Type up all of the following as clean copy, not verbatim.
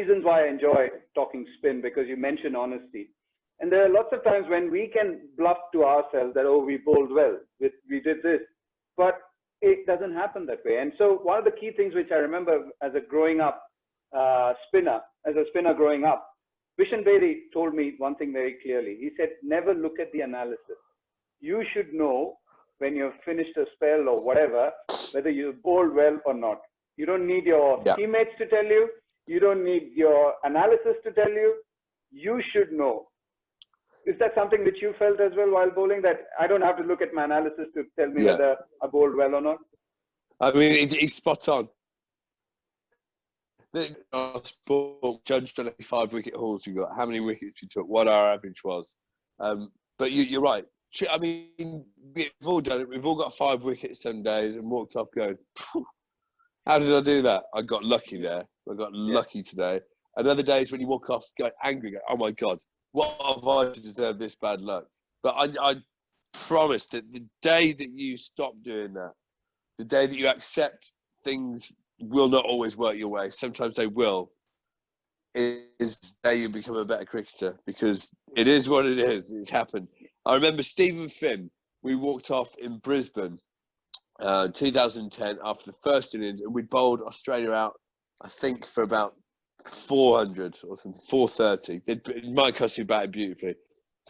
reasons why I enjoy talking spin, because you mentioned honesty. And there are lots of times when we can bluff to ourselves that, oh, we bowled well, we did this, but it doesn't happen that way. And so one of the key things which I remember as a spinner growing up, Vishen Bedi told me one thing very clearly. He said, never look at the analysis. You should know when you've finished a spell or whatever, whether you bowled well or not. You don't need your teammates to tell you. You don't need your analysis to tell you. You should know. Is that something which you felt as well while bowling, that I don't have to look at my analysis to tell me whether I bowled well or not? I mean, he's spot on. Sport judged on 5 wicket hauls we got, how many wickets we took, what our average was. But you're right. I mean, we've all done it. We've all got 5 wickets some days and walked off going, how did I do that? I got lucky there. I got lucky today. And other days when you walk off going angry, go, oh my God, what have I to deserve this bad luck? But I promise that the day that you stop doing that, the day that you accept things will not always work your way, sometimes they will, is the day you become a better cricketer, because it is what it is. It's happened. I remember Stephen Finn, we walked off in Brisbane 2010 after the first innings, and we bowled Australia out, I think, for about 400 or something, 430. Mike Hussey batted beautifully.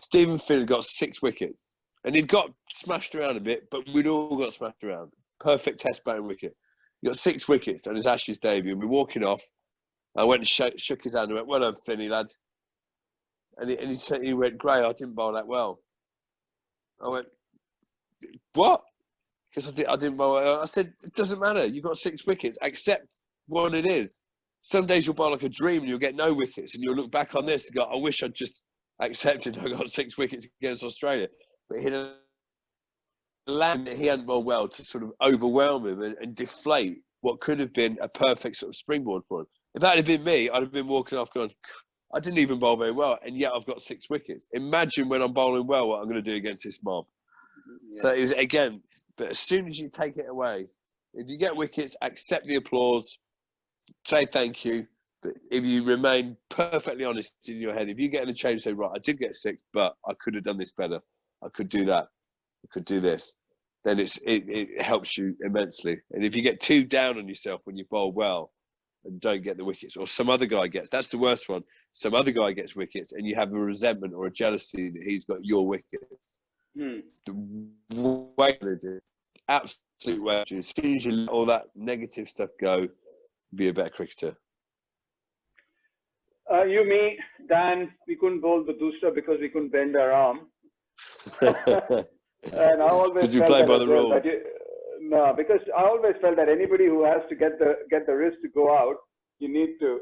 Stephen Finn had got 6 wickets, and he'd got smashed around a bit, but we'd all got smashed around. Perfect test batting wicket. He got 6 wickets on his Ashes debut, and we're walking off. I went and shook his hand and went, well done, Finny, lad. And he went, Gray, I didn't bowl that well. I went, what? Because I didn't bowl well. I said, it doesn't matter. You've got 6 wickets. Accept what it is. Some days you'll bowl like a dream and you'll get no wickets, and you'll look back on this and go, I wish I'd just accepted I got 6 wickets against Australia. But he had land that he hadn't bowled well to sort of overwhelm him and deflate what could have been a perfect sort of springboard for him. If that had been me, I'd have been walking off going, I didn't even bowl very well, and yet I've got 6 wickets. Imagine when I'm bowling well what I'm going to do against this mob. Yeah. So it was, again, but as soon as you take it away, if you get wickets, accept the applause, say thank you. But if you remain perfectly honest in your head, if you get in the change and say, right, I did get 6, but I could have done this better. I could do that. I could do this. Then it helps you immensely. And if you get too down on yourself when you bowl well and don't get the wickets, or some other guy gets, that's the worst one. Some other guy gets wickets and you have a resentment or a jealousy that he's got your wickets. The way they do, absolute way. As soon as you let all that negative stuff go, be a better cricketer. You, me, Dan, we couldn't bowl the Dusra because we couldn't bend our arm. And I always did you play by the rules? No, because I always felt that anybody who has to get the wrist to go out, you need to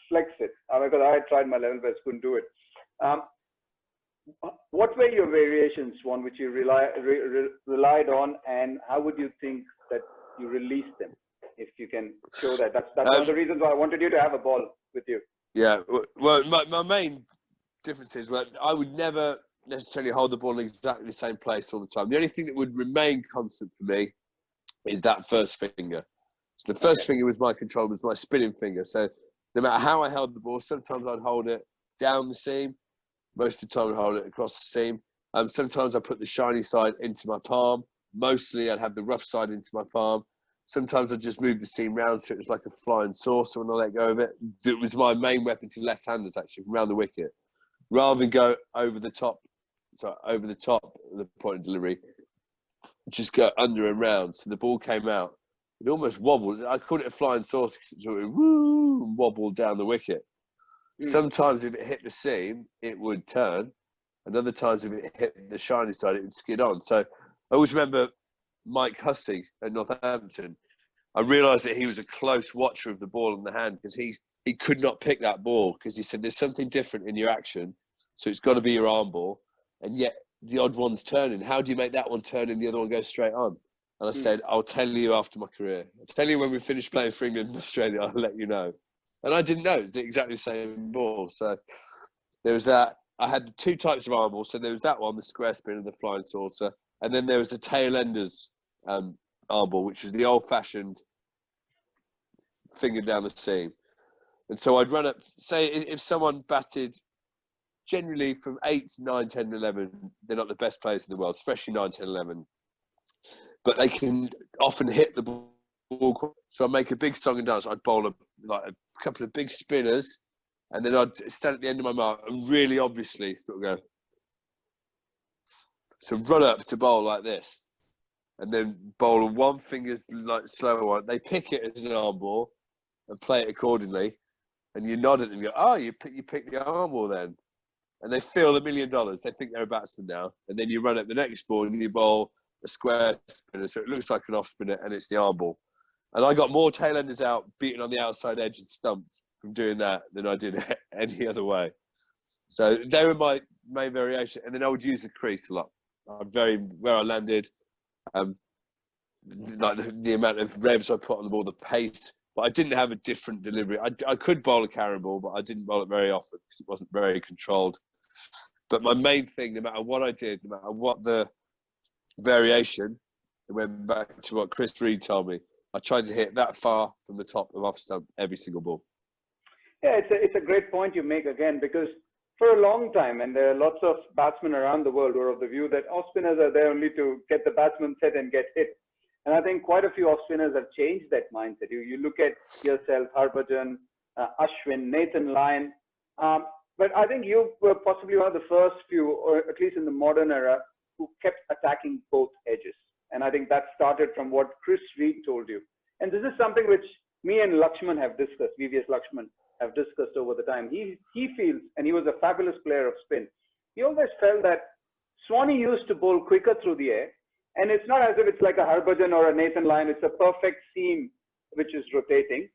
flex it. Because I tried my level best, couldn't do it. What were your variations, Swan, which you relied on, and how would you think that you released them? If you can show that. That's one of the reasons why I wanted you to have a ball with you. Yeah, well, my main difference is I would never necessarily hold the ball in exactly the same place all the time. The only thing that would remain constant for me is that first finger. So the first finger was my control, was my spinning finger. So no matter how I held the ball, sometimes I'd hold it down the seam. Most of the time I'd hold it across the seam. Sometimes I put the shiny side into my palm. Mostly I'd have the rough side into my palm. Sometimes I'd just move the seam round so it was like a flying saucer when I let go of it. It was my main weapon to left-handers, actually, around the wicket. Rather than go over the top of the point of delivery, just go under and round. So the ball came out. It almost wobbled. I called it a flying saucer because it sort of wobbled down the wicket. Sometimes if it hit the seam, it would turn. And other times if it hit the shiny side, it would skid on. So I always remember Mike Hussey at Northampton. I realised that he was a close watcher of the ball in the hand because he could not pick that ball because he said there's something different in your action. So it's got to be your arm ball. And yet the odd one's turning. How do you make that one turn and the other one goes straight on? And I said, I'll tell you after my career. I'll tell you when we finish playing for England and Australia, I'll let you know. And I didn't know. It was exactly the same ball. So there was that. I had 2 types of arm ball. So there was that one, the square spin and the flying saucer. And then there was the tail enders arm ball, which was the old-fashioned finger down the seam. And so I'd run up, say if someone batted generally from 8, 9, 10, 11, they're not the best players in the world, especially 9, 10, 11. But they can often hit the ball. So I'd make a big song and dance. I'd bowl a couple of big spinners, and then I'd stand at the end of my mark and really obviously sort of go. So run up to bowl like this, and then bowl on one finger like slower one. They pick it as an arm ball and play it accordingly. And you nod at them and go, oh, you pick the arm ball then. And they feel $1 million. They think they're a batsman now. And then you run up the next ball and you bowl a square spinner. So it looks like an off spinner and it's the arm ball. And I got more tailenders out beating on the outside edge and stumped from doing that than I did any other way. So they were my main variation. And then I would use the crease a lot. Where I landed, like the amount of revs I put on the ball, the pace. But I didn't have a different delivery. I could bowl a carry ball, but I didn't bowl it very often because it wasn't very controlled. But my main thing, no matter what I did, no matter what the variation, it went back to what Chris Reed told me. I tried to hit that far from the top of off stump every single ball. Yeah, it's a great point you make again, because for a long time, and there are lots of batsmen around the world who are of the view that off spinners are there only to get the batsman set and get hit. And I think quite a few off spinners have changed that mindset. You look at yourself, Harbhajan, Ashwin, Nathan Lyon. But I think you were possibly one of the first few, or at least in the modern era, who kept attacking both edges. And I think that started from what Chris Reed told you. And this is something which me and Lakshman have discussed, VVS Lakshman have discussed over the time. He feels, and he was a fabulous player of spin, he always felt that Swanee used to bowl quicker through the air. And it's not as if it's like a Harbhajan or a Nathan Lyon. It's a perfect seam which is rotating.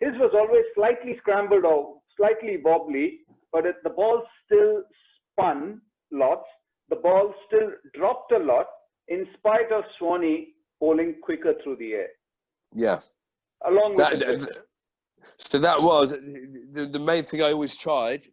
His was always slightly scrambled or slightly wobbly, but the ball still spun lots. The ball still dropped a lot in spite of Swanee bowling quicker through the air. Yeah. Along with so that was the main thing I always tried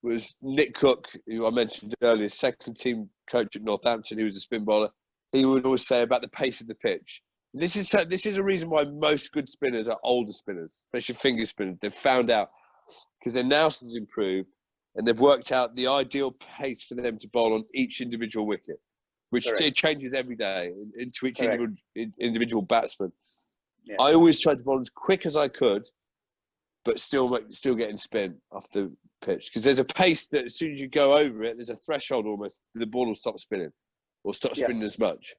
was Nick Cook, who I mentioned earlier, second team coach at Northampton, who was a spin bowler. He would always say about the pace of the pitch. This is a reason why most good spinners are older spinners, especially finger spinners. They've found out because their nous has improved and they've worked out the ideal pace for them to bowl on each individual wicket, which it changes every day into each individual batsman. Yeah. I always tried to bowl as quick as I could, but still getting spin off the pitch because there's a pace that as soon as you go over it, there's a threshold almost. The ball will stop spinning. Or stop spinning as much.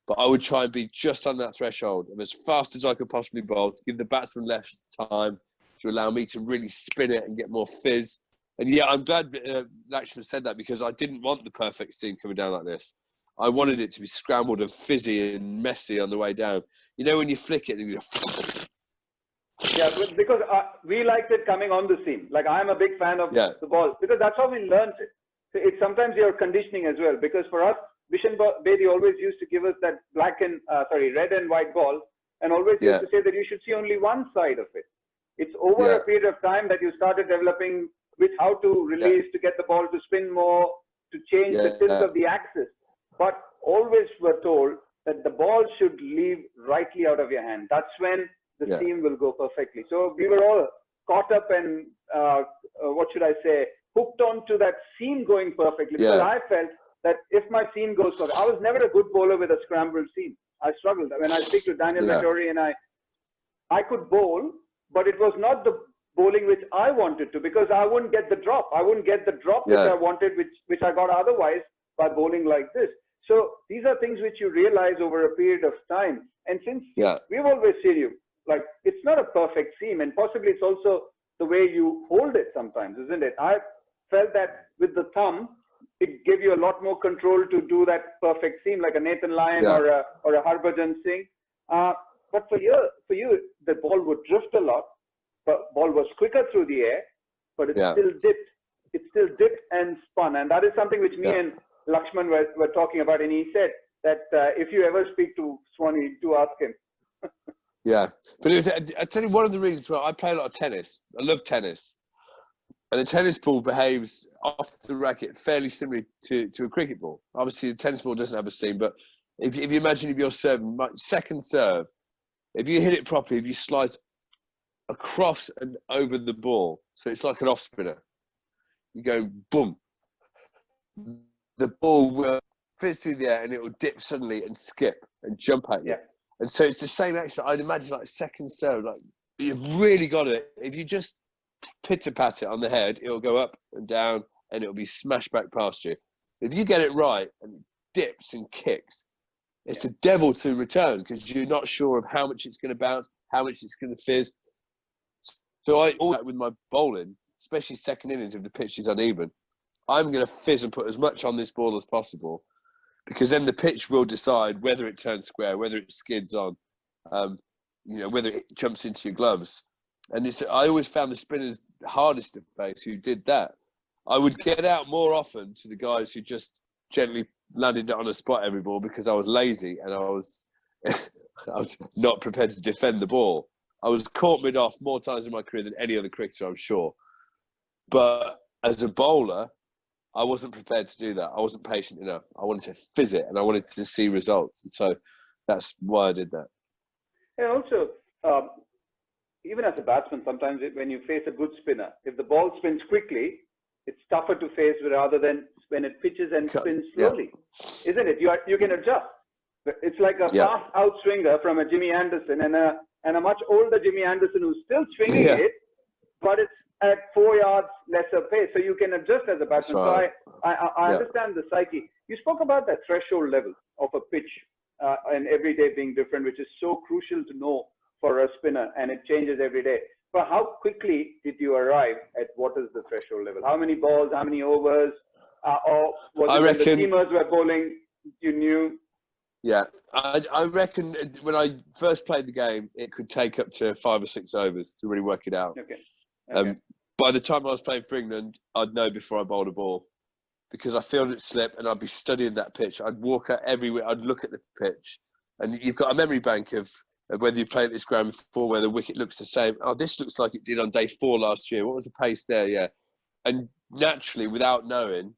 But I would try and be just on that threshold and as fast as I could possibly bowl to give the batsman less time to allow me to really spin it and get more fizz. And yeah, I'm glad Lakshman said that because I didn't want the perfect seam coming down like this. I wanted it to be scrambled and fizzy and messy on the way down. You know when you flick it and you go... Yeah, because we liked it coming on the seam. Like I'm a big fan of the ball because that's how we learned it. So it's sometimes your conditioning as well because for us, Bishan Bedi always used to give us that red and white ball and always used to say that you should see only one side of it. It's over a period of time that you started developing with how to release to get the ball to spin more, to change the tilt of the axis. But always were told that the ball should leave rightly out of your hand. That's when the seam will go perfectly. So we were all caught up and, hooked on to that seam going perfectly. Because I felt that if my seam goes perfect, I was never a good bowler with a scrambled seam. I struggled. When I speak to Daniel Vettori and I could bowl, but it was not the bowling which I wanted to because I wouldn't get the drop. I wouldn't get the drop which I wanted, which I got otherwise by bowling like this. So these are things which you realize over a period of time. And since we've always said like it's not a perfect seam, and possibly it's also the way you hold it sometimes, isn't it? I felt that with the thumb, it gave you a lot more control to do that perfect seam, like a Nathan Lyon or a Harbhajan Singh. But for you, the ball would drift a lot. But ball was quicker through the air, but it still dipped. It still dipped and spun, and that is something which me and Lakshman were talking about. And he said that if you ever speak to Swanee, do ask him. But I tell you, one of the reasons why I play a lot of tennis. I love tennis. And a tennis ball behaves off the racket fairly similarly to a cricket ball. Obviously, the tennis ball doesn't have a seam, but if you imagine if you're serving second serve, if you hit it properly, if you slice across and over the ball. So it's like an off spinner. You go boom. The ball will fizz through the air and it will dip suddenly and skip and jump at you. Yeah. And so it's the same action. I'd imagine like second serve, like you've really got it. If you just pitter pat it on the head, it'll go up and down and it'll be smashed back past you. If you get it right and it dips and kicks, it's the devil to return because you're not sure of how much it's going to bounce, how much it's going to fizz. So I always with my bowling, especially second innings if the pitch is uneven, I'm going to fizz and put as much on this ball as possible because then the pitch will decide whether it turns square, whether it skids on, whether it jumps into your gloves. And I always found the spinners hardest to face who did that. I would get out more often to the guys who just gently landed it on a spot every ball because I was lazy and I was not prepared to defend the ball. I was caught mid-off more times in my career than any other cricketer, I'm sure. But as a bowler, I wasn't prepared to do that. I wasn't patient enough. I wanted to fizz it and I wanted to see results. And so that's why I did that. And also, even as a batsman, sometimes when you face a good spinner, if the ball spins quickly, it's tougher to face rather than when it pitches and spins slowly, isn't it? You can adjust. It's like a fast out swinger from a Jimmy Anderson and a much older Jimmy Anderson who's still swinging it, but it's at 4 yards lesser pace. So you can adjust as a batsman. Right. So I understand the psyche. You spoke about that threshold level of a pitch and every day being different, which is so crucial to know for a spinner, and it changes every day. But how quickly did you arrive at what is the threshold level? How many balls, how many overs, or was it when the seamers were bowling, you knew? Yeah, I reckon when I first played the game, it could take up to 5 or 6 overs to really work it out. Okay. By the time I was playing for England, I'd know before I bowled a ball because I felt it slip and I'd be studying that pitch. I'd walk out everywhere, I'd look at the pitch, and you've got a memory bank of whether you played this ground before where the wicket looks the same. Oh, this looks like it did on day 4 last year. What was the pace there? Yeah. And naturally, without knowing,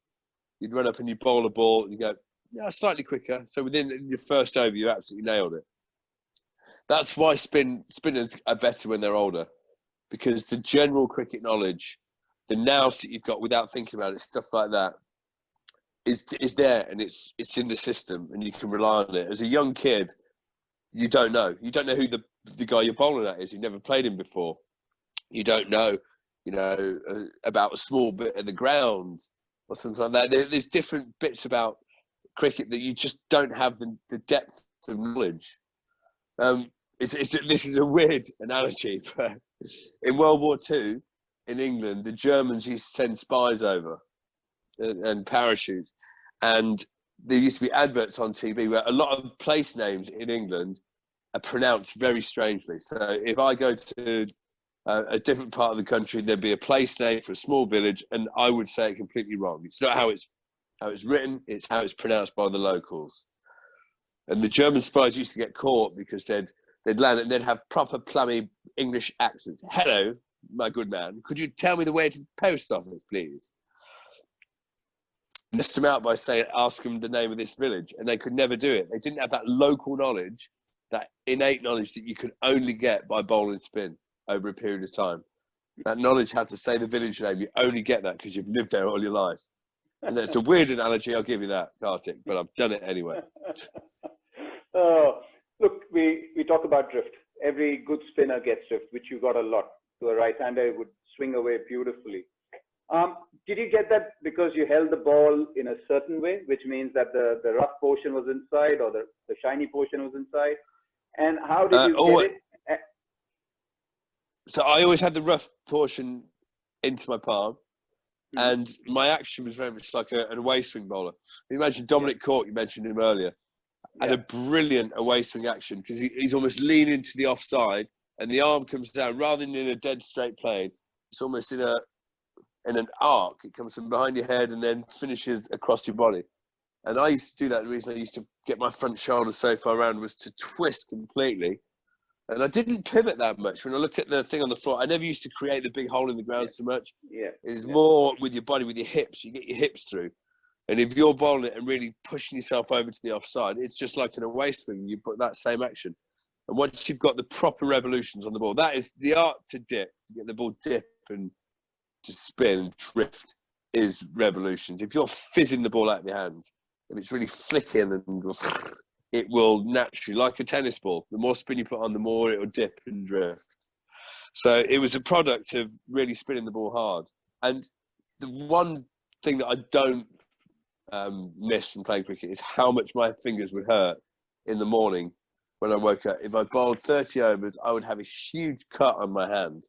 you'd run up and you bowl a ball and you go, yeah, slightly quicker. So within your first over, you absolutely nailed it. That's why spinners are better when they're older, because the general cricket knowledge, the nous that you've got without thinking about it, stuff like that, is there and it's in the system and you can rely on it. As a young kid, you don't know. You don't know who the guy you're bowling at is. You've never played him before. You don't know, about a small bit of the ground or something like that. There's different bits about cricket that you just don't have the depth of knowledge. This is a weird analogy, but in World War II, in England, the Germans used to send spies over and parachutes. And there used to be adverts on TV where a lot of place names in England are pronounced very strangely. So if I go to a different part of the country, there'd be a place name for a small village, and I would say it completely wrong. It's not how it's written; it's how it's pronounced by the locals. And the German spies used to get caught because they'd land and they'd have proper plummy English accents. Hello, my good man, could you tell me the way to the post office, please? Missed them out by saying, ask them the name of this village, and they could never do it. They didn't have that local knowledge, that innate knowledge that you could only get by bowling spin over a period of time. That knowledge how to say the village name, you only get that because you've lived there all your life. And it's a weird analogy, I'll give you that, Kartik, but I've done it anyway. Look, we talk about drift. Every good spinner gets drift, which you got a lot. To a right-hander, would swing away beautifully. Did you get that because you held the ball in a certain way, which means that the rough portion was inside or the shiny portion was inside? And how did you get it? So I always had the rough portion into my palm, and my action was very much like an away swing bowler. Imagine Dominic Cork, you mentioned him earlier, had a brilliant away swing action because he's almost leaning to the offside, and the arm comes down rather than in a dead straight plane. It's almost in an arc. It comes from behind your head and then finishes across your body. And I used to do that. The reason I used to get my front shoulder so far around was to twist completely. And I didn't pivot that much. When I look at the thing on the floor, I never used to create the big hole in the ground so much. It's more with your body, with your hips. You get your hips through. And if you're bowling it and really pushing yourself over to the offside, it's just like an away swing. You put that same action. And once you've got the proper revolutions on the ball, that is the art to dip, to get the ball dip and to spin and drift is revolutions. If you're fizzing the ball out of your hands and it's really flicking and it will naturally, like a tennis ball, the more spin you put on, the more it will dip and drift. So it was a product of really spinning the ball hard. And the one thing that I don't miss from playing cricket is how much my fingers would hurt in the morning when I woke up. If I bowled 30 overs, I would have a huge cut on my hand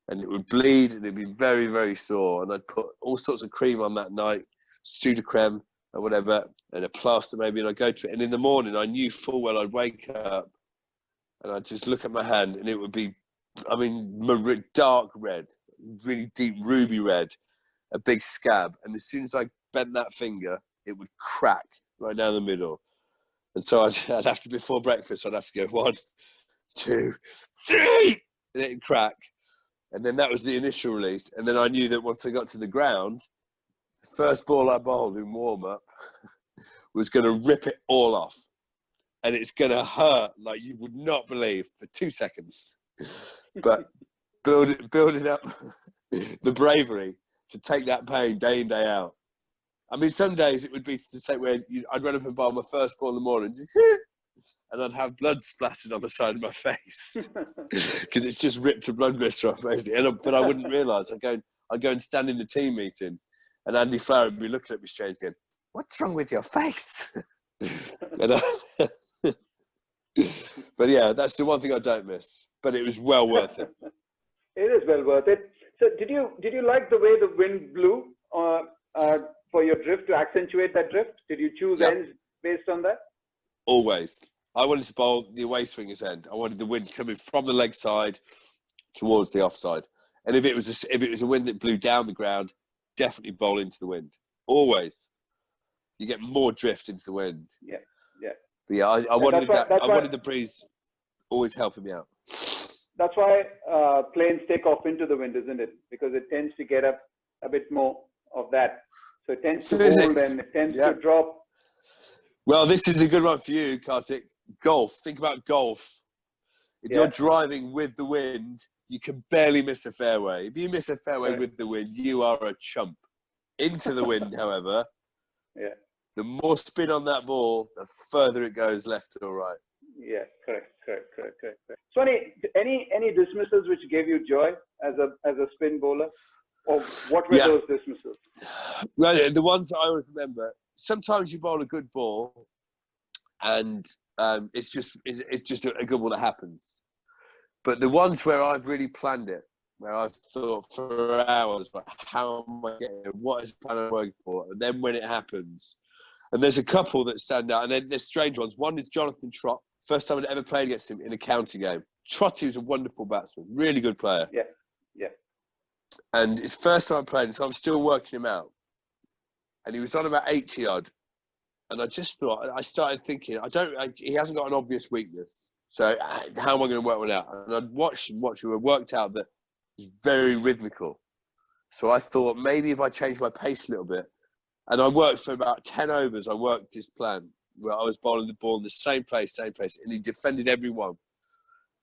and it would bleed and it'd be very, very sore. And I'd put all sorts of cream on that night, Sudocrem or whatever, and a plaster maybe, and I'd go to it. And in the morning, I knew full well I'd wake up and I'd just look at my hand and it would be, I mean, dark red, really deep ruby red, a big scab. And as soon as I bent that finger, it would crack right down the middle. And so I'd have to, before breakfast, I'd have to go 1, 2, 3, and it'd crack. And then that was the initial release. And then I knew that once I got to the ground, the first ball I bowled in warm-up was going to rip it all off. And it's going to hurt like you would not believe for 2 seconds. But building up the bravery to take that pain day in, day out. I mean, some days it would be to say where I'd run up and bowl my first ball in the morning, and I'd have blood splattered on the side of my face because it's just ripped a blood blister off, basically. But I wouldn't realise. I'd go and stand in the team meeting, and Andy Flower would be looking at me strange, going, "What's wrong with your face?" But yeah, that's the one thing I don't miss. But it was well worth it. It is well worth it. So, did you like the way the wind blew for your drift to accentuate that drift? Did you choose ends based on that? Always. I wanted to bowl the away swinger's end. I wanted the wind coming from the leg side towards the offside. And if it was a wind that blew down the ground, definitely bowl into the wind. Always. You get more drift into the wind. Yeah, yeah. But yeah, I wanted that. I wanted the breeze always helping me out. That's why planes take off into the wind, isn't it? Because it tends to get up a bit more of that. So it tends to hold and it tends to drop. Well, this is a good one for you, Kartik. Golf. Think about golf. If you're driving with the wind, you can barely miss a fairway. If you miss a fairway with the wind, you are a chump. Into the wind, however, the more spin on that ball, the further it goes left or right. Yeah, correct. Swanny, any dismissals which gave you joy as a spin bowler? Or what were those dismissals? Well, the ones I always remember, sometimes you bowl a good ball and it's just a good ball that happens. But the ones where I've really planned it, where I've thought for hours, about how am I getting it, what is the plan I'm working for, and then when it happens. And there's a couple that stand out, and then there's strange ones. One is Jonathan Trott. First time I'd ever played against him in a county game. Trotty was a wonderful batsman, really good player. Yeah. And it's first time I played, so I'm still working him out. And he was on about 80 odd. And I just thought, I started thinking, he hasn't got an obvious weakness. So how am I going to work one out? And I'd watched him, and worked out that he's very rhythmical. So I thought maybe if I changed my pace a little bit, and I worked for about 10 overs, I worked this plan where I was bowling the ball in the same place, and he defended every one.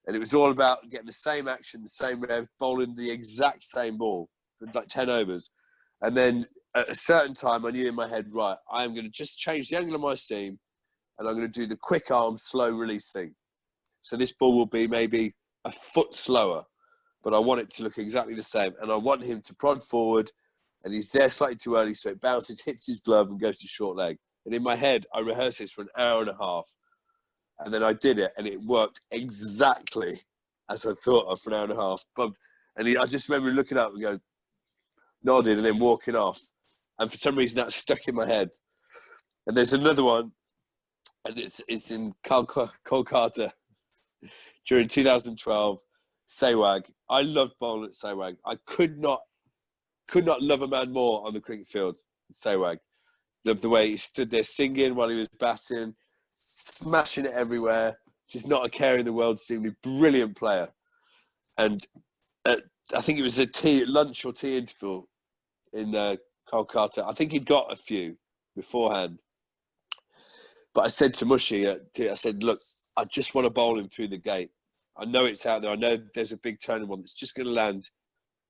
And it was all about getting the same action, the same rev, bowling the exact same ball for like 10 overs. And then at a certain time, I knew in my head, right, I am going to just change the angle of my seam and I'm going to do the quick arm, slow release thing. So this ball will be maybe a foot slower, but I want it to look exactly the same. And I want him to prod forward and he's there slightly too early, so it bounces, hits his glove and goes to short leg. And in my head, I rehearsed this for an hour and a half. And then I did it, and it worked exactly as I thought of for an hour and a half. I just remember looking up and going, nodding, and then walking off. And for some reason, that stuck in my head. And there's another one, and it's in Kolkata during 2012, Sehwag. I loved bowling at Sehwag. I could not love a man more on the cricket field, Sehwag. Loved the way he stood there singing while he was batting, smashing it everywhere, just not a care in the world, seemingly brilliant player. And I think it was a lunch or tea interval in Kolkata. I think he'd got a few beforehand. But I said to Mushy, I said, look, I just want to bowl him through the gate. I know it's out there. I know there's a big turning one that's just going to land,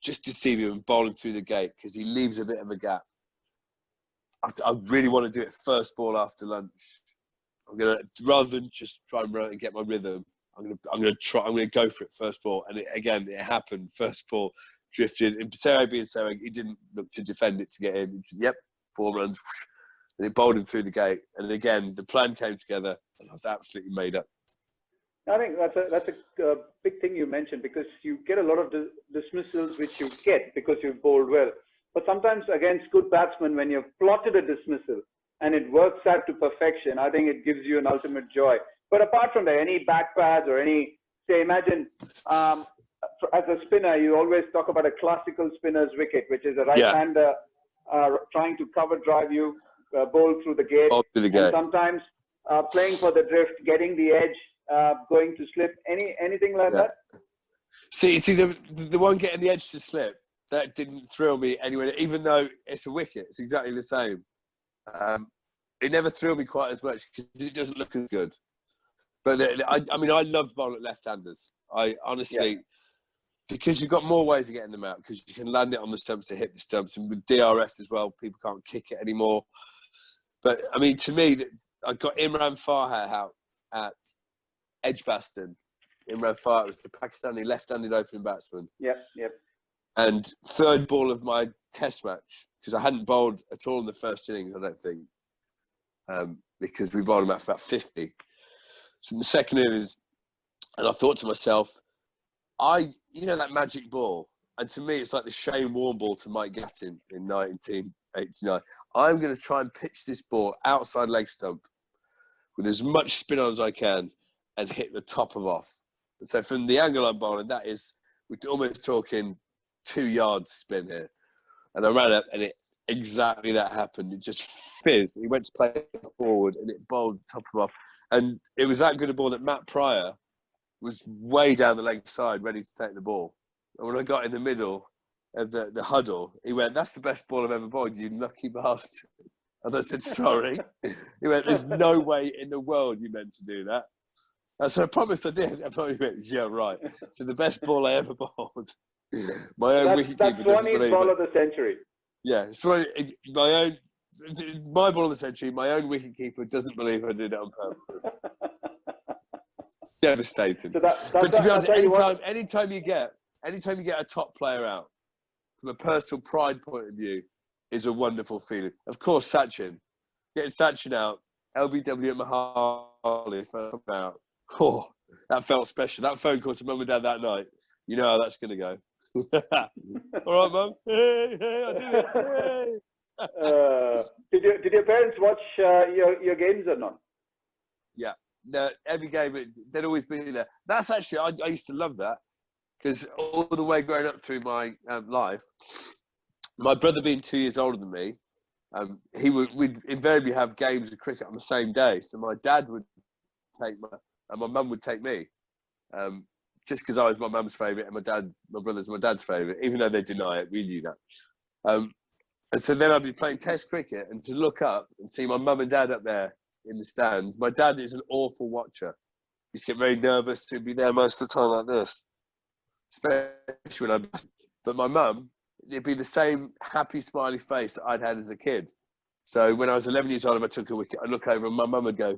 just deceive him and bowl him through the gate because he leaves a bit of a gap. I really want to do it first ball after lunch. I'm going to, rather than just try and get my rhythm, I'm going to go for it first ball. And it happened. First ball drifted. And Paterno being so, he didn't look to defend it to get in. Yep, 4 runs. And it bowled him through the gate. And again, the plan came together and I was absolutely made up. I think that's a big thing you mentioned, because you get a lot of dismissals which you get because you've bowled well. But sometimes against good batsmen, when you've plotted a dismissal and it works out to perfection, I think it gives you an ultimate joy. But apart from that, any back pads or any, say, imagine as a spinner, you always talk about a classical spinner's wicket, which is a right-hander trying to cover drive you, bowl through the gate. And sometimes playing for the drift, getting the edge, going to slip. Anything like that? See, the one getting the edge to slip, that didn't thrill me anyway, even though it's a wicket. It's exactly the same. It never thrilled me quite as much because it doesn't look as good. But I mean, I love bowling left-handers. I honestly, because you've got more ways of getting them out, because you can land it on the stumps to hit the stumps, and with DRS as well, people can't kick it anymore. But I mean, to me, I got Imran Farhat out at Edgbaston. Imran Farhat was the Pakistani left-handed opening batsman. Yep. And third ball of my test match, because I hadn't bowled at all in the first innings, I don't think, because we bowled him out for about 50. So in the second innings, and I thought to myself, you know that magic ball, and to me it's like the Shane Warne ball to Mike Gattin in 1989. I'm going to try and pitch this ball outside leg stump with as much spin on as I can and hit the top of off. And so from the angle I'm bowling, that is, we're almost talking 2 yards spin here. And I ran up and exactly that happened. It just fizzed. He went to play forward and it bowled top of off. And it was that good a ball that Matt Pryor was way down the leg side ready to take the ball. And when I got in the middle of the huddle, he went, "That's the best ball I've ever bowled, you lucky bastard." And I said, "Sorry." He went, "There's no way in the world you meant to do that." And so I promised I did. And he went, "Yeah, right." So the best ball I ever bowled. My own wicketkeeper doesn't believe it. Ball of the century. Yeah, my ball of the century. My own wicketkeeper doesn't believe I did it on purpose. Devastated. But to be honest, anytime you get a top player out, from a personal pride point of view, is a wonderful feeling. Of course, getting Sachin out, LBW at Murali out. Oh, that felt special. That phone call to mum and dad that night, you know how that's going to go. All right, mum. Hey, I did it. Did your parents watch your games or not? Yeah. Every game, they'd always be there. That's actually, I used to love that, because all the way growing up through my life, my brother being 2 years older than me, we'd invariably have games of cricket on the same day. So my dad would take and my mum would take me, just because I was my mum's favourite and my brother's my dad's favourite, even though they deny it, we knew that. And so then I'd be playing test cricket, and to look up and see my mum and dad up there in the stands. My dad is an awful watcher. He used to get very nervous to be there most of the time like this, especially when but my mum, it'd be the same happy, smiley face that I'd had as a kid. So when I was 11 years old, if I took a wicket, I'd look over and my mum would go.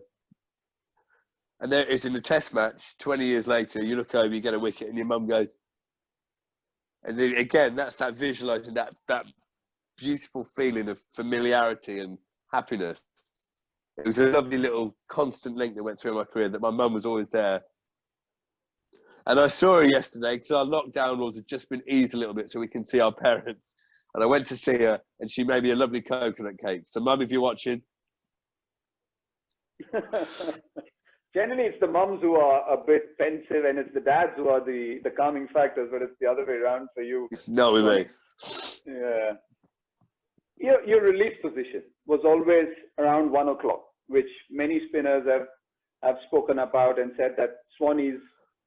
And there it is in the test match, 20 years later, you look over, you get a wicket, and your mum goes. And then, again, that's that visualising, that beautiful feeling of familiarity and happiness. It was a lovely little constant link that went through my career, that my mum was always there. And I saw her yesterday because our lockdown rules had just been eased a little bit so we can see our parents. And I went to see her, and she made me a lovely coconut cake. So, Mum, if you're watching. Generally, it's the mums who are a bit pensive, and it's the dads who are the calming factors, but it's the other way around for you. Not with me. Yeah. Your release position was always around 1 o'clock, which many spinners have spoken about and said that Swanee's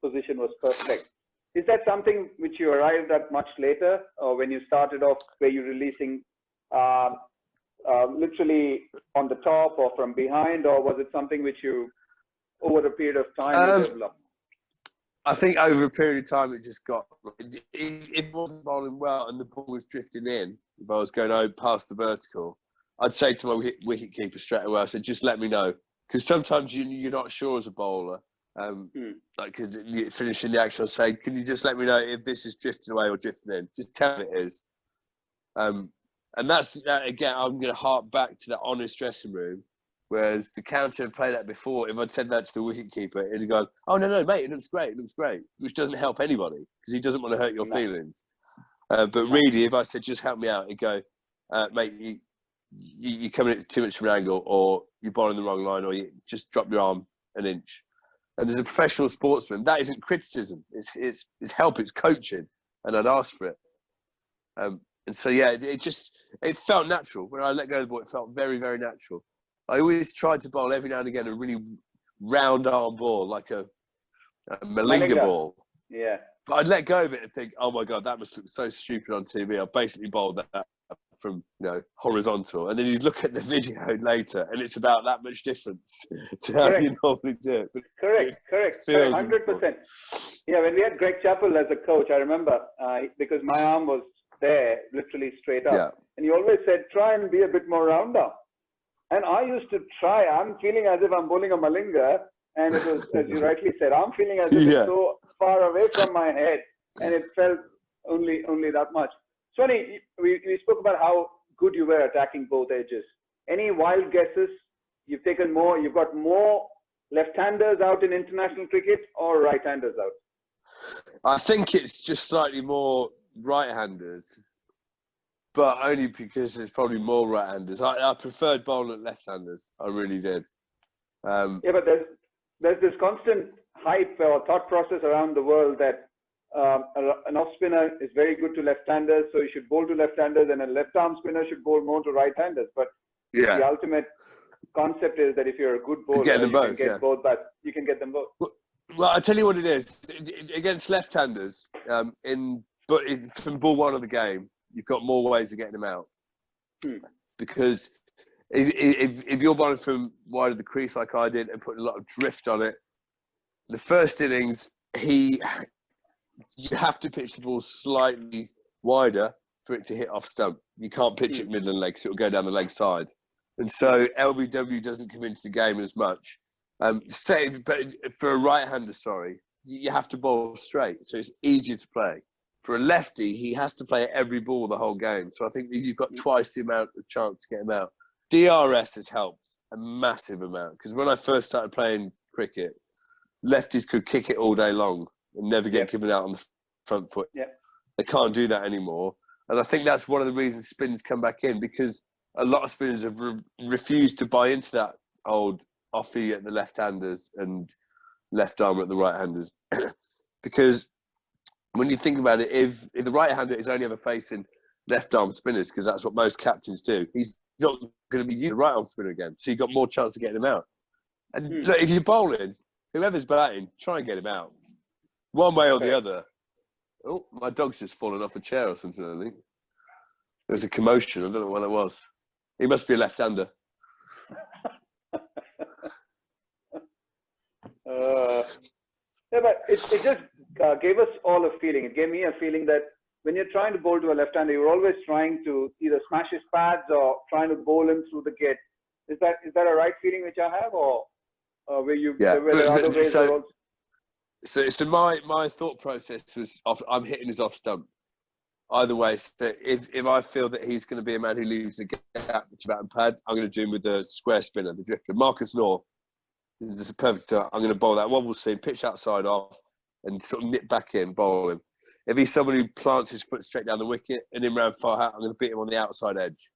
position was perfect. Is that something which you arrived at much later, or when you started off, were you releasing literally on the top or from behind, or was it something which you over a period of time you developed? I think over a period of time, it just got. If it wasn't bowling well and the ball was drifting in, if I was going past the vertical, I'd say to my wicket keeper straight away, I said, just let me know. Because sometimes you're not sure as a bowler. Like finishing the action, I'll say, can you just let me know if this is drifting away or drifting in? Just tell me it is. And that's, again, I'm going to hark back to that honest dressing room. Whereas the counter had played that before, if I'd said that to the wicketkeeper, he'd have gone, oh, no, mate, it looks great, which doesn't help anybody because he doesn't want to hurt your feelings. But really, if I said, just help me out, he'd go, mate, you're coming at too much from an angle, or you're bowling the wrong line, or you just drop your arm an inch. And as a professional sportsman, that isn't criticism. It's help, it's coaching. And I'd ask for it. And so, yeah, it felt natural. When I let go of the ball, it felt very, very natural. I always tried to bowl every now and again a really round arm ball, like a Malinga ball. Yeah. But I'd let go of it and think, oh my God, that must look so stupid on TV. I basically bowled that from horizontal. And then you look at the video later and it's about that much difference to how you normally do it. But correct. 100%. Yeah, when we had Greg Chappell as a coach, I remember, because my arm was there, literally straight up. Yeah. And he always said, try and be a bit more round arm. And I used to try. I'm feeling as if I'm bowling a Malinga, and it was, as you rightly said, I'm feeling as if it's so far away from my head, and it felt only that much. Swanny, we spoke about how good you were attacking both edges. Any wild guesses? You've got more left-handers out in international cricket or right-handers out? I think it's just slightly more right-handers. But only because there's probably more right-handers. I preferred bowling at left-handers. I really did. Yeah, but there's this constant hype or thought process around the world that an off-spinner is very good to left-handers, so you should bowl to left-handers, and a left-arm spinner should bowl more to right-handers. But the ultimate concept is that if you're a good bowler, you can get both, but you can get them both. Well, I'll tell you what it is. Against left-handers, from ball one of the game, you've got more ways of getting them out. Because if you're bowling from wide of the crease like I did and putting a lot of drift on it, the first innings, you have to pitch the ball slightly wider for it to hit off stump. You can't pitch it middle and leg, so it'll go down the leg side. And so LBW doesn't come into the game as much. But for a right-hander, you have to bowl straight, so it's easier to play. For a lefty, he has to play every ball the whole game. So I think you've got twice the amount of chance to get him out. DRS has helped a massive amount. Because when I first started playing cricket, lefties could kick it all day long and never get given out on the front foot. Yeah. They can't do that anymore. And I think that's one of the reasons spins come back in, because a lot of spinners have refused to buy into that old offie at the left-handers and left arm at the right-handers. Because when you think about it, if the right-hander is only ever facing left-arm spinners, because that's what most captains do, he's not going to be using the right-arm spinner again. So you've got more chance of getting him out. And look, if you're bowling, whoever's batting, try and get him out. One way or the other. Oh, my dog's just fallen off a chair or something, I think. There's a commotion. I don't know what it was. He must be a left-hander. Yeah, but it just gave us all a feeling. It gave me a feeling that when you're trying to bowl to a left-hander, you're always trying to either smash his pads or trying to bowl him through the gate. Is that a right feeling which I have, or were there other ways? So my thought process was I'm hitting his off stump. Either way, so if I feel that he's going to be a man who leaves a gap to bat and pad, I'm going to do him with the square spinner, the drifter. Marcus North is a perfect. I'm going to bowl that one. We'll see. Pitch outside off and sort of nip back in, bowl him. If he's someone who plants his foot straight down the wicket and in round far out, I'm going to beat him on the outside edge.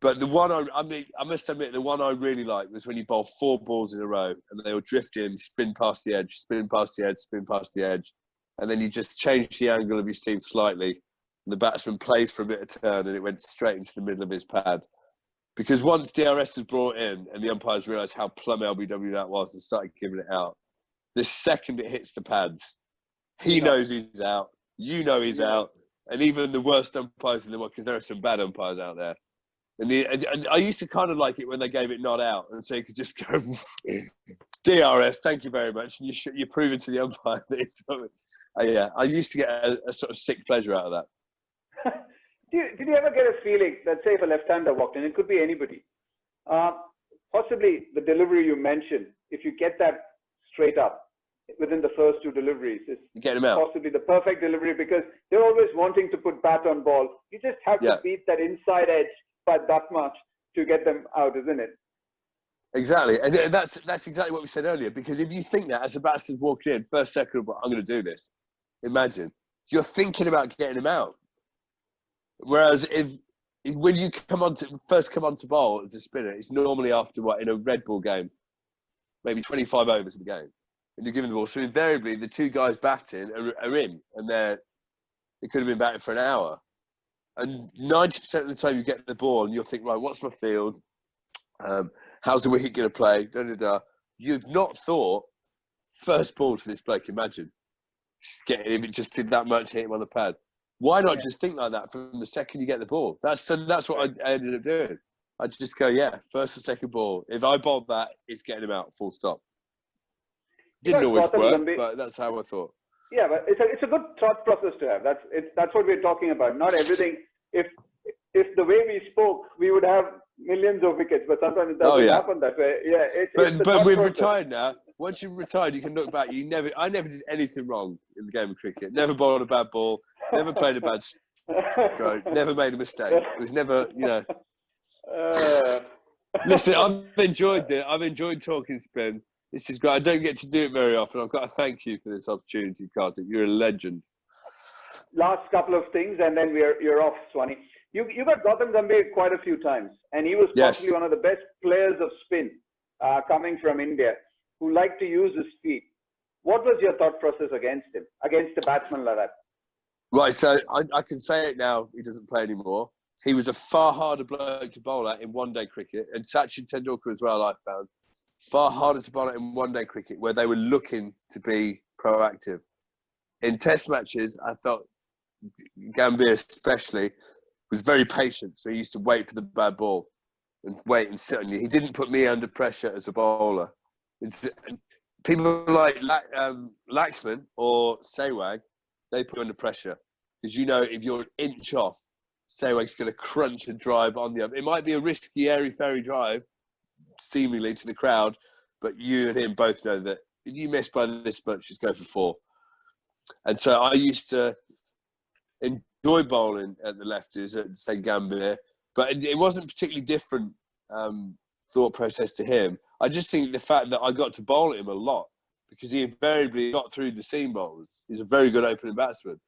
But the one I must admit, the one I really liked was when you bowl 4 balls in a row and they will drift in, spin past the edge, spin past the edge, spin past the edge. And then you just change the angle of your seam slightly. And the batsman plays for a bit of turn and it went straight into the middle of his pad. Because once DRS was brought in and the umpires realised how plumb LBW that was and started giving it out, the second it hits the pads, he knows he's out, you know he's out, and even the worst umpires in the world, because there are some bad umpires out there. And I used to kind of like it when they gave it not out, and so you could just go DRS, thank you very much. And you're proving to the umpire that it's yeah, I used to get a sort of sick pleasure out of that. Did you ever get a feeling that, say, if a left-hander walked in, it could be anybody, possibly the delivery you mentioned, if you get that straight up within the first two deliveries, is get him out. Possibly the perfect delivery, because they're always wanting to put bat on ball. You just have to beat that inside edge by that much to get them out, isn't it? Exactly, and that's exactly what we said earlier. Because if you think that as the batsman's walking in, first second, I'm going to do this. Imagine you're thinking about getting him out. Whereas when you first come onto bowl as a spinner, it's normally after in a red ball game, maybe 25 overs of the game, and you're giving the ball. So invariably, the two guys batting are in, and they could have been batting for an hour. And 90% of the time, you get the ball, and you'll think, right, what's my field? How's the wicket going to play? Da, da, da. You've not thought, first ball to this bloke, imagine. Getting him, it just did that much, hit him on the pad. Why not just think like that from the second you get the ball? That's what I ended up doing. I just go, first or second ball. If I bowled that, it's getting him out, full stop. Didn't always work, but that's how I thought. Yeah, but it's a good thought process to have. That's what we're talking about. Not everything. If the way we spoke, we would have millions of wickets, but sometimes it doesn't happen that way. Yeah, but we've retired now. Once you've retired, you can look back. I never did anything wrong in the game of cricket. Never bowled a bad ball. Never played a bad stroke. Never made a mistake. It was never, Listen, I've enjoyed it. I've enjoyed talking spin. This is great. I don't get to do it very often. I've got to thank you for this opportunity, Kartik. You're a legend. Last couple of things, and then you're off, Swanee. You got Gautam Gambhir quite a few times, and he was possibly one of the best players of spin coming from India, who liked to use his feet. What was your thought process against him, against a batsman like that? Right, so I can say it now. He doesn't play anymore. He was a far harder bloke to bowl at in one-day cricket, and Sachin Tendulkar as well, I found. Far harder to bowl at in one-day cricket, where they were looking to be proactive. In test matches, I felt Gambhir especially was very patient, so he used to wait for the bad ball and wait and sit on you. He didn't put me under pressure as a bowler. People like Laxman or Sehwag, they put you under pressure because if you're an inch off, Sehwag's going to crunch a drive on the other. It might be a risky, airy-fairy drive, seemingly to the crowd, but you and him both know that if you miss by this much, just go for 4. And so I used to enjoy bowling at the lefties at, say, Gambhir, but it wasn't particularly different thought process to him. I just think the fact that I got to bowl at him a lot, because he invariably got through the seam bowlers. He's a very good opening batsman.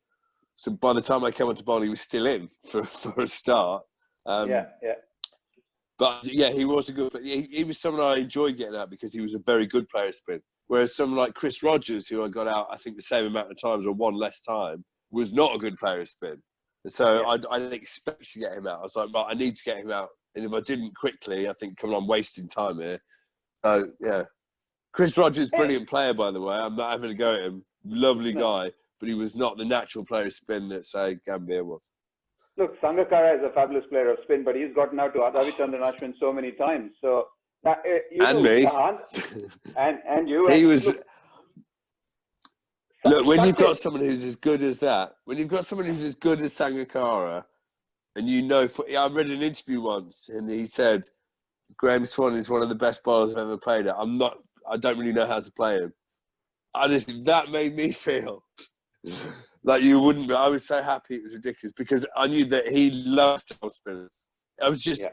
So by the time I came on to bowl, he was still in for a start. But he was a good player. He was someone I enjoyed getting at because he was a very good player of spin. Whereas someone like Chris Rogers, who I got out, I think the same amount of times or one less time, was not a good player of spin. And so I didn't expect to get him out. I was like, right, I need to get him out. And if I didn't quickly, I think, come on, I'm wasting time here. So, Chris Rogers, brilliant player, by the way. I'm not having a go at him. Lovely guy, but he was not the natural player of spin that, say, Gambhir was. Look, Sangakkara is a fabulous player of spin, but he's gotten out to Ravichandran Ashwin so many times. So, and me. And you. He was... Look, when you've got someone who's as good as that, when you've got someone who's as good as Sangakkara, and I read an interview once, and he said, Graeme Swann is one of the best bowlers I've ever played at. I don't really know how to play him. Honestly, that made me feel like you wouldn't be. I was so happy, it was ridiculous, because I knew that he loved left-arm spinners. I was just,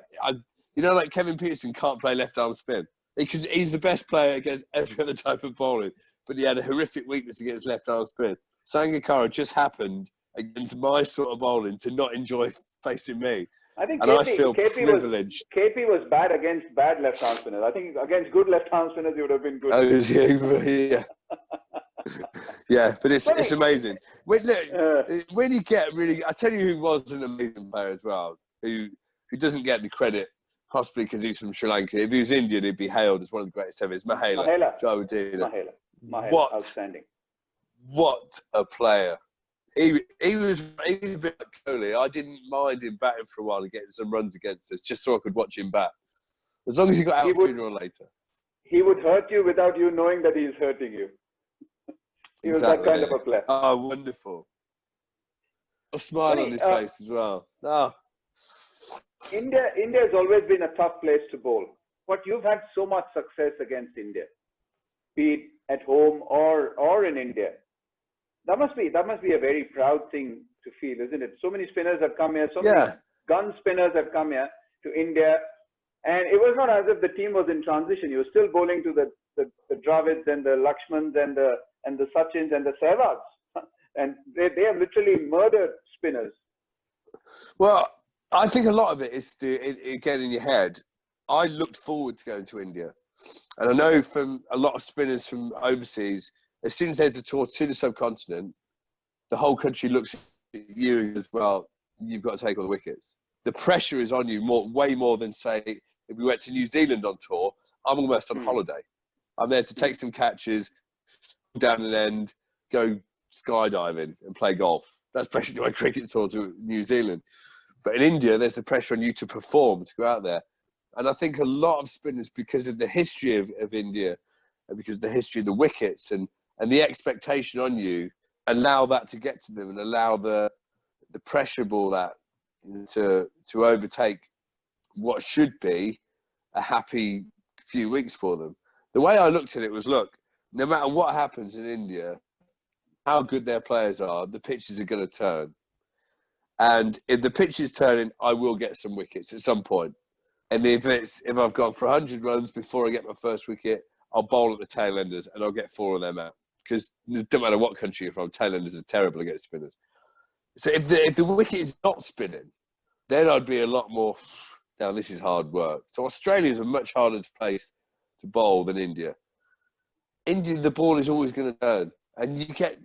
like Kevin Peterson can't play left-arm spin. He's the best player against every other type of bowling, but he had a horrific weakness against left-arm spin. Sangakkara just happened against my sort of bowling to not enjoy facing me. I think I feel privileged. KP was bad against bad left-arm spinners. I think against good left-arm spinners, he would have been good. Oh, yeah. Yeah, but it's amazing. When you get really... I tell you who was an amazing player as well, who doesn't get the credit, possibly because he's from Sri Lanka. If he was Indian, he'd be hailed as one of the greatest ever. It's Mahela. Mahela, outstanding. What a player. He was a bit like Kohli. I didn't mind him batting for a while and getting some runs against us, just so I could watch him bat. As long as he got out sooner or later. he would hurt you without you knowing that he's hurting you. He was that kind of a player. Oh, wonderful. A smile on his face as well. Oh. India has always been a tough place to bowl. But you've had so much success against India, be it at home or in India. That must be a very proud thing to feel, isn't it? So many spinners have come here, so many gun spinners have come here to India, and it was not as if the team was in transition. You were still bowling to the Dravids and the Lakshmans and the Sachins and the Sehwags, and they have literally murdered spinners. Well, I think a lot of it is to get in your head. I looked forward to going to India, and I know from a lot of spinners from overseas, as soon as there's a tour to the subcontinent, the whole country looks at you as well. You've got to take all the wickets. The pressure is on you way more than, say, if we went to New Zealand on tour. I'm almost on holiday. I'm there to take some catches, down an end, go skydiving and play golf. That's basically my cricket tour to New Zealand. But in India, there's the pressure on you to perform, to go out there. And I think a lot of spinners, because of the history of India, and because of the history of the wickets and the expectation on you, allow that to get to them and allow the pressure ball that to overtake what should be a happy few weeks for them. The way I looked at it was, look, no matter what happens in India, how good their players are, the pitches are going to turn. And if the pitch is turning, I will get some wickets at some point. And if I've gone for 100 runs before I get my first wicket, I'll bowl at the tail enders and I'll get 4 of them out. Because it doesn't matter what country you're from, tail enders are terrible against spinners. So if the wicket is not spinning, then I'd be a lot more, now this is hard work. So Australia is a much harder place to bowl than India. India, the ball is always going to turn. And you get,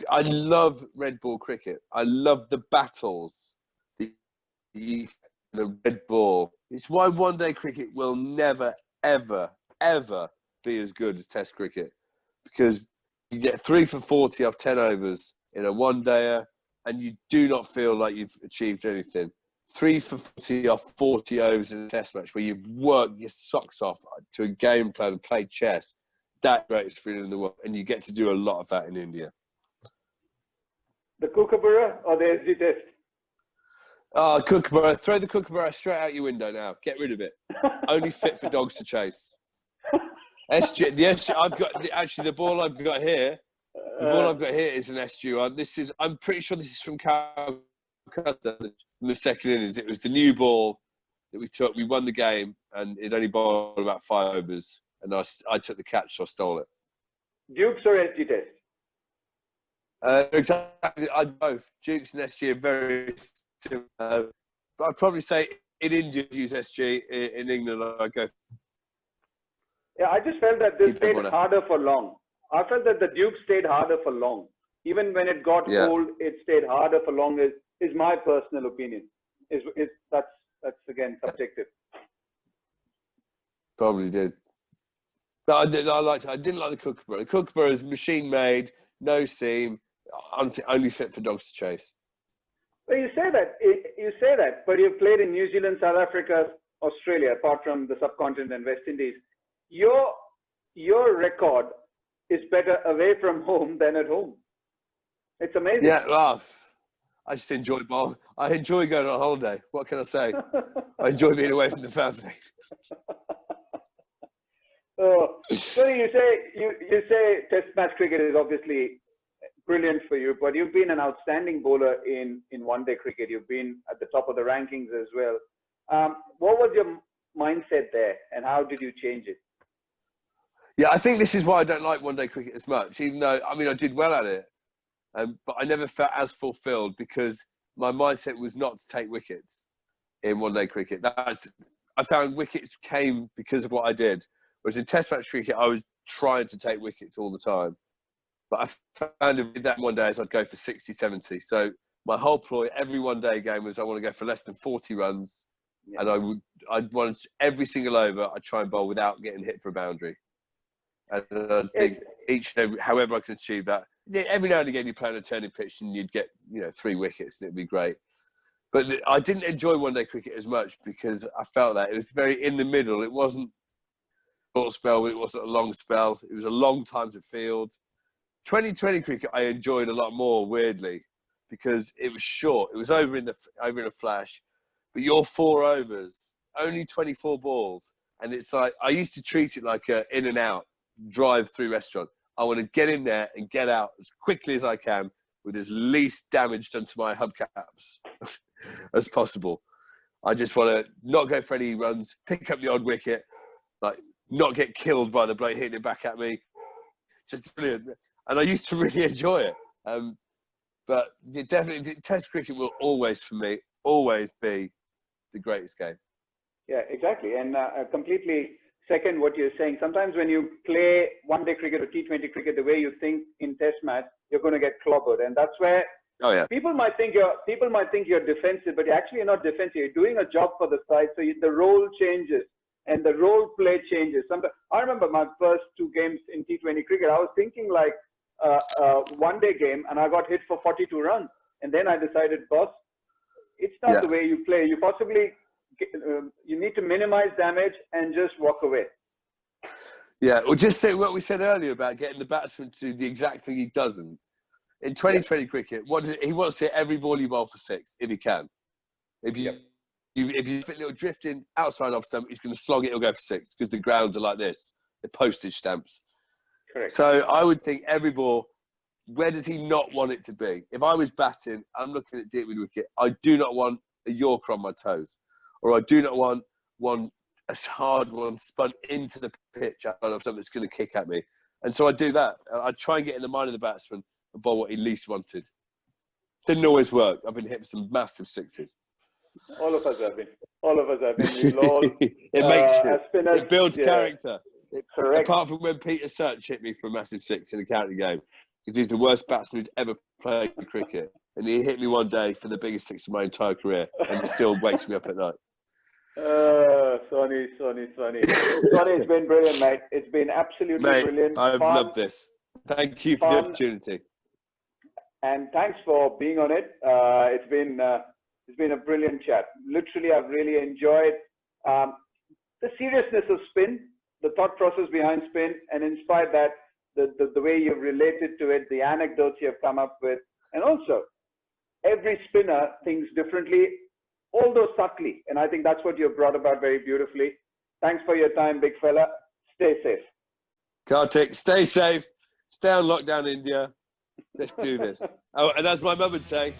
I love red ball cricket. I love the battles, the red ball. It's why one-day cricket will never, ever, ever be as good as Test cricket, because you get 3 for 40 off 10 overs in a one-dayer, and you do not feel like you've achieved anything. 3 for 40 off 40 overs in a Test match where you've worked your socks off to a game plan and played chess. That's the greatest feeling in the world, and you get to do a lot of that in India. The Kookaburra or the SG Test? Oh, Kookaburra. Throw the Kookaburra straight out your window now. Get rid of it. Only fit for dogs to chase. I've got actually the ball I've got here. The ball I've got here is an SG1. I'm pretty sure this is from Calcutta in the second innings. It was the new ball that we took. We won the game, and it only bowled about 5 overs. And I took the catch, so I stole it. Dukes or SG Test? Exactly. Both. Dukes and SG are very similar. But I'd probably say in India, use SG. In England, I go. Yeah, I just felt that this stayed harder for long. I felt that the Duke stayed harder for long. Even when it got cold, it stayed harder for long. Is my personal opinion. That's again subjective. Probably did. But I didn't like the Kookaburra. The Kookaburra is machine made, no seam, only fit for dogs to chase. Well, you say that, but you've played in New Zealand, South Africa, Australia, apart from the subcontinent and West Indies. Your record is better away from home than at home. It's amazing. Yeah, well, I just enjoy bowling. I enjoy going on holiday. What can I say? I enjoy being away from the family. So you say Test match cricket is obviously brilliant for you, but you've been an outstanding bowler in one-day cricket. You've been at the top of the rankings as well. What was your mindset there, and how did you change it? Yeah, I think this is why I don't like one-day cricket as much, even though, I mean, I did well at it, but I never felt as fulfilled because my mindset was not to take wickets in one-day cricket. I found wickets came because of what I did. Whereas in Test match cricket, I was trying to take wickets all the time. But I found if I did that one day, I'd go for 60, 70. So my whole ploy, every one-day game was I want to go for less than 40 runs. Yeah. And I'd want every single over, I'd try and bowl without getting hit for a boundary. And I think however I could achieve that. Every now and again, you play on a turning pitch and you'd get 3 wickets and it'd be great. But I didn't enjoy one-day cricket as much because I felt that it was very in the middle. It wasn't. short spell, it wasn't a long spell. It was a long time to field. 2020 cricket I enjoyed a lot more, weirdly, because it was short. It was over in a flash. But your 4 overs, only 24 balls. And it's like, I used to treat it like a in and out drive-through restaurant. I want to get in there and get out as quickly as I can with as least damage done to my hubcaps as possible. I just want to not go for any runs, pick up the odd wicket, like not get killed by the bloke hitting it back at me. Just brilliant. And I used to really enjoy it. But definitely, Test cricket will always, for me, always be the greatest game. Yeah, exactly. And I completely second what you're saying. Sometimes when you play one-day cricket or T20 cricket, the way you think in Test match, you're going to get clobbered. And that's where people might think you're defensive, but actually you're not defensive. You're doing a job for the side, so the role changes and the role play changes. Sometimes, I remember my first 2 games in T20 cricket, I was thinking like one-day game, and I got hit for 42 runs. And then I decided, boss, it's not the way you play. You possibly you need to minimize damage and just walk away. Yeah, well, just say what we said earlier about getting the batsman to the exact thing he doesn't. In 2020 cricket, he wants to hit every ball you bowl for 6 if he can. If you fit a little drifting outside off stump, he's going to slog it. He'll go for 6 because the grounds are like this. They're postage stamps. Correct. So I would think every ball. Where does he not want it to be? If I was batting, I'm looking at deep mid wicket. I do not want a Yorker on my toes, or I do not want a hard one spun into the pitch out of something that's going to kick at me. And so I do that. I try and get in the mind of the batsman and bowl what he least wanted. Didn't always work. I've been hit with some massive 6s. All of us have been. We've all, it makes you. Spinners, it builds character. Correct. Apart from when Peter Search hit me for a massive 6 in a county game, because he's the worst batsman who's ever played cricket. And he hit me one day for the biggest 6 of my entire career, and it still wakes me up at night. Sonny. Sonny, it's been brilliant, mate. It's been absolutely brilliant. I've loved this. Thank you for the opportunity. And thanks for being on it. It's been a brilliant chat. Literally, I've really enjoyed the seriousness of spin, the thought process behind spin, and inspired that the way you've related to it, the anecdotes you've come up with, and also every spinner thinks differently, although subtly. And I think that's what you've brought about very beautifully. Thanks for your time, big fella. Stay safe. Kartik, stay safe. Stay on lockdown, India. Let's do this. Oh, and as my mum would say,